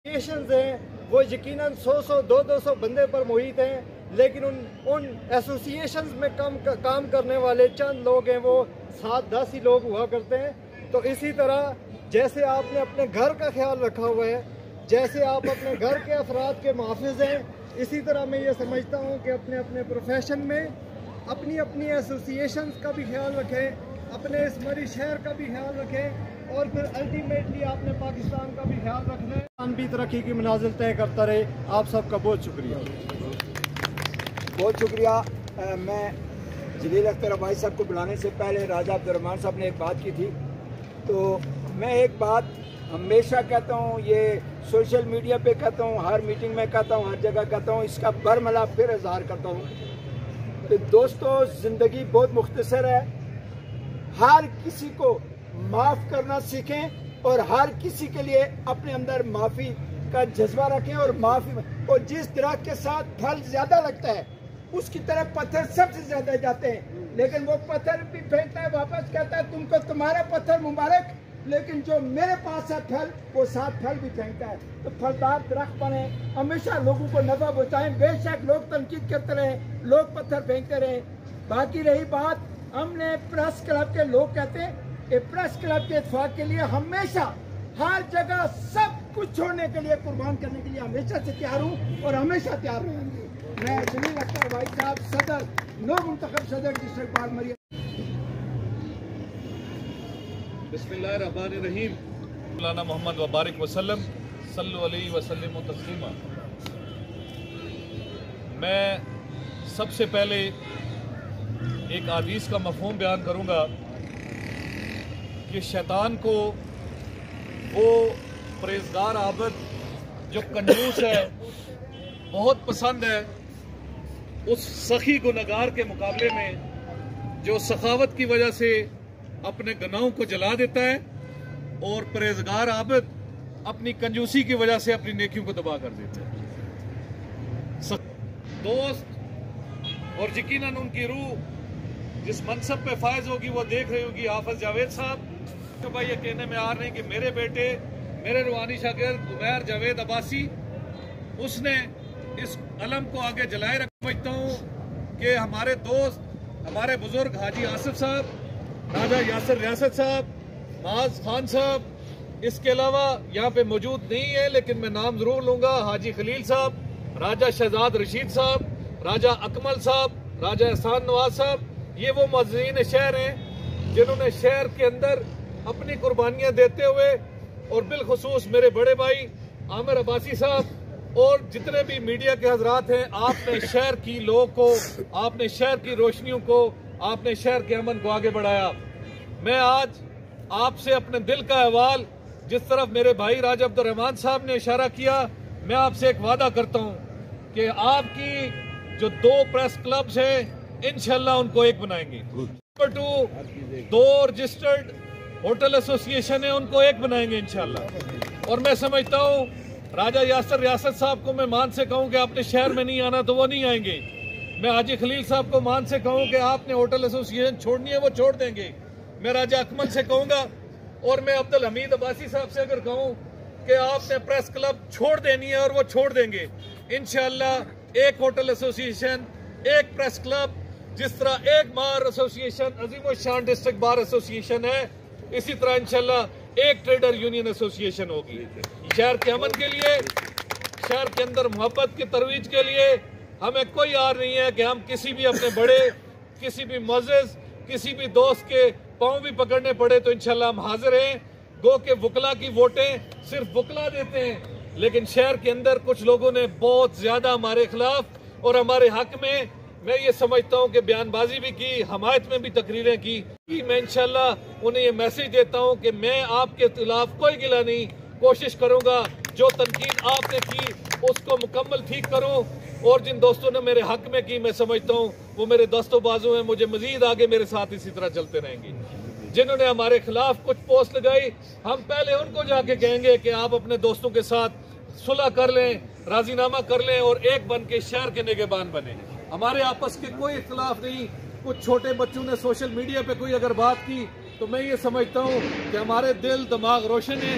ہیں وہ یقیناً 100-200 بندے پر محیط ہیں، لیکن ان ایسوسیشنز میں کام کرنے والے چند لوگ ہیں، وہ 7-10 ہی لوگ ہوا کرتے ہیں۔ تو اسی طرح جیسے آپ نے اپنے گھر کا خیال رکھا ہوا ہے، جیسے آپ اپنے گھر کے افراد کے محافظ ہیں، اسی طرح میں یہ سمجھتا ہوں کہ اپنے پروفیشن میں اپنی ایسوسیشنز کا بھی خیال رکھیں، اپنے اس مری شہر کا بھی خیال رکھیں، اور پھر الٹیمیٹلی آپ نے پاکستان کا بھی خیال رکھنا ہے۔ ہم بھی ترقی کی منازل طے کرتا رہے۔ آپ سب کا بہت شکریہ۔ بہت شکریہ۔ میں جلیل اختر عباسی صاحب کو بلانے سے پہلے راجہ عبدالرحمان صاحب نے ایک بات کی تھی، تو میں ایک بات ہمیشہ کہتا ہوں، یہ سوشل میڈیا پہ کہتا ہوں، ہر میٹنگ میں کہتا ہوں، ہر جگہ کہتا ہوں، اس کا برملا پھر اظہار کرتا ہوں کہ دوستو، زندگی بہت مختصر ہے۔ ہر کسی کو معاف کرنا سیکھیں اور ہر کسی کے لیے اپنے اندر معافی کا جذبہ رکھیں، اور جس درخت کے ساتھ پھل زیادہ لگتا ہے اس کی طرف پتھر سب سے زیادہ جاتے ہیں، لیکن وہ پتھر بھی پھینکتا ہے، واپس کہتا ہے تم کو تمہارا پتھر مبارک، لیکن جو میرے پاس ہے پھل، وہ 7 پھل بھی پھینکتا ہے۔ تو پھلدار درخت بنیں، ہمیشہ لوگوں کو نفع پہنچائیں، بے شک لوگ تنقید کرتے رہیں، لوگ پتھر پھینکتے رہیں۔ باقی رہی بات، ہم نے پریس کلب کے لوگ کہتے ہیں کہ پریس کلب کے اتفاق کے لیے ہمیشہ ہر جگہ سب کچھ چھوڑنے کے لیے، قربان کرنے کے لیے ہمیشہ سے تیار ہوں اور ہمیشہ تیار رہیں گے۔ میں جلیل اختر عباسی صاحب، صدر، نو منتخب صدر ڈسٹرکٹ بار مریم۔ بسم اللہ الرحمن الرحیم۔ مولانا محمد وبارک وسلم، صلو علیہ وسلم و تسلیما۔ میں سب سے پہلے ایک حدیث کا مفہوم بیان کروں گا کہ شیطان کو وہ پرہیزگار عابد جو کنجوس ہے بہت پسند ہے، اس سخی گنہگار کے مقابلے میں جو سخاوت کی وجہ سے اپنے گناہوں کو جلا دیتا ہے، اور پرہیزگار عابد اپنی کنجوسی کی وجہ سے اپنی نیکیوں کو تباہ کر دیتا ہے۔ دوست اور یقیناً ان کی روح جس منصب پہ فائز ہوگی وہ دیکھ رہی ہوگی حافظ جاوید صاحب، تو بھائی یہ کہنے میں آ رہے ہیں کہ میرے بیٹے، میرے روحانی شاگرد عمیر جاوید عباسی، اس نے اس علم کو آگے جلائے رکھا۔ سمجھتا ہوں کہ ہمارے دوست، ہمارے بزرگ حاجی آصف صاحب، راجہ یاسر ریاست صاحب، معاذ خان صاحب، اس کے علاوہ یہاں پہ موجود نہیں ہے لیکن میں نام ضرور لوں گا، حاجی خلیل صاحب، راجہ شہزاد رشید صاحب، راجہ اکمل صاحب، راجہ احسان نواز صاحب، یہ وہ معززین شہر ہیں جنہوں نے شہر کے اندر اپنی قربانیاں دیتے ہوئے، اور بالخصوص میرے بڑے بھائی عامر عباسی صاحب اور جتنے بھی میڈیا کے حضرات ہیں، آپ نے شہر کی لوگ کو، آپ نے شہر کی روشنیوں کو، آپ نے شہر کے امن کو آگے بڑھایا۔ میں آج آپ سے اپنے دل کا احوال، جس طرف میرے بھائی راجہ عبدالرحمان صاحب نے اشارہ کیا، میں آپ سے ایک وعدہ کرتا ہوں کہ آپ کی جو 2 پریس کلبز ہیں انشاءاللہ ان کو ایک بنائیں گے۔ نمبر 2، 2 رجسٹرڈ ہوٹل ایسوسیشن ہیں، ان کو ایک بنائیں گے انشاءاللہ۔ اور میں سمجھتا ہوں راجہ یاسر ریاست صاحب کو میں مان سے کہوں کہ آپ نے شہر میں نہیں آنا تو وہ نہیں آئیں گے۔ میں حاجی خلیل صاحب کو مان سے کہوں کہ آپ نے ہوٹل ایسوسیشن چھوڑنی ہے، وہ چھوڑ دیں گے۔ میں راجہ اکمل سے کہوں گا، اور میں عبدالحمید عباسی صاحب سے اگر کہوں کہ آپ نے پریس کلب چھوڑ دینی ہے، اور وہ چھوڑ دیں گے انشاءاللہ۔ ایک ہوٹل ایسوسیشن، ایک پریس کلب، جس طرح ایک بار ایسوسیشن عظیم الشان ڈسٹرکٹ بار ایسوسیشن ہے، اسی طرح انشاءاللہ ایک ٹریڈر یونین ایسوسیشن ہوگی۔ شہر کے امن کے لیے، شہر کے اندر محبت کی ترویج کے لیے ہمیں کوئی آر نہیں ہے کہ ہم کسی بھی اپنے بڑے، کسی بھی معزز، کسی بھی دوست کے پاؤں بھی پکڑنے پڑے تو انشاءاللہ ہم حاضر ہیں۔ گو کہ وکلا کی ووٹیں صرف وکلا دیتے ہیں، لیکن شہر کے اندر کچھ لوگوں نے بہت زیادہ ہمارے خلاف اور ہمارے حق میں یہ سمجھتا ہوں کہ بیان بازی بھی کی، حمایت میں بھی تقریریں کی۔ میں انشاءاللہ انہیں یہ میسج دیتا ہوں کہ میں آپ کے خلاف کوئی گلہ نہیں، کوشش کروں گا جو تنقید آپ نے کی اس کو مکمل ٹھیک کروں، اور جن دوستوں نے میرے حق میں کی میں سمجھتا ہوں وہ میرے دوست و بازو ہیں، مجھے مزید آگے میرے ساتھ اسی طرح چلتے رہیں گے۔ جنہوں نے ہمارے خلاف کچھ پوسٹ لگائی، ہم پہلے ان کو جا کے کہیں گے کہ آپ اپنے دوستوں کے ساتھ صلح کر لیں، راضی نامہ کر لیں، اور ایک بن کے شہر کے نگہبان بنیں۔ ہمارے آپس کے کوئی اختلاف نہیں۔ کچھ چھوٹے بچوں نے سوشل میڈیا پہ کوئی اگر بات کی تو میں یہ سمجھتا ہوں کہ ہمارے دل دماغ روشن ہیں،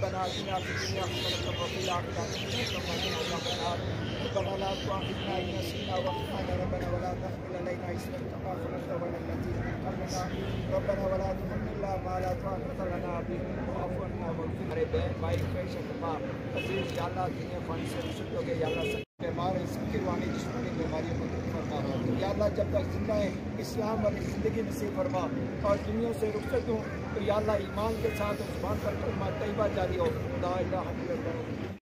ربنا آتنا في الدنيا حسنة وفي الآخرة حسنة وقنا عذاب النار ربنا لا تؤاخذنا إن نسينا وأخطأنا ربنا ولا تحمل علينا إصرا كما حملته على الذين من قبلنا ربنا ولا تحملنا ما لا طاقة لنا به واعف عنا واغفر ہمارے بہن بھائی فیشن ماں عزیز یا اللہ دنیا فانی سے رسول ہو گئے یا اللہ سب بیمار ہیں سب کی روانی جسمانی بیماریوں کو دور فرما یا اللہ جب تک زندہ ہے اسلام والی زندگی نصیب فرما اور دنیا سے رخصت ہوں تو یا اللہ ایمان کے ساتھ زبان پر کلمہ طیبہ جاری ہو لا الہ الا اللہ